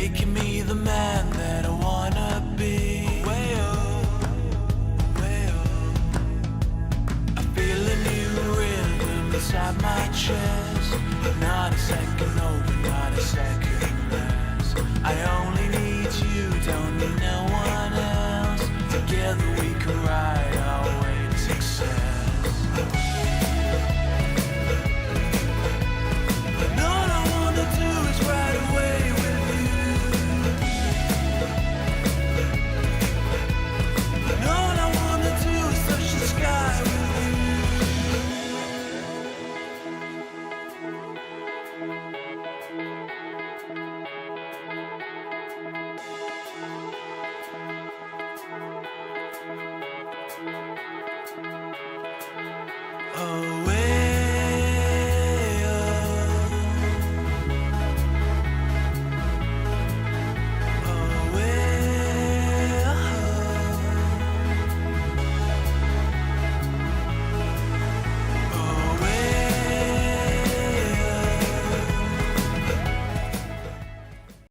making me the man that I wanna be. Way up, way up. I feel a new rhythm inside my chest. Not a second over, not a second less. I only need you, don't need no one else. Together we can ride our way to success. And all I wanna do is ride away with you. And all I wanna do is touch the sky with you. Oh.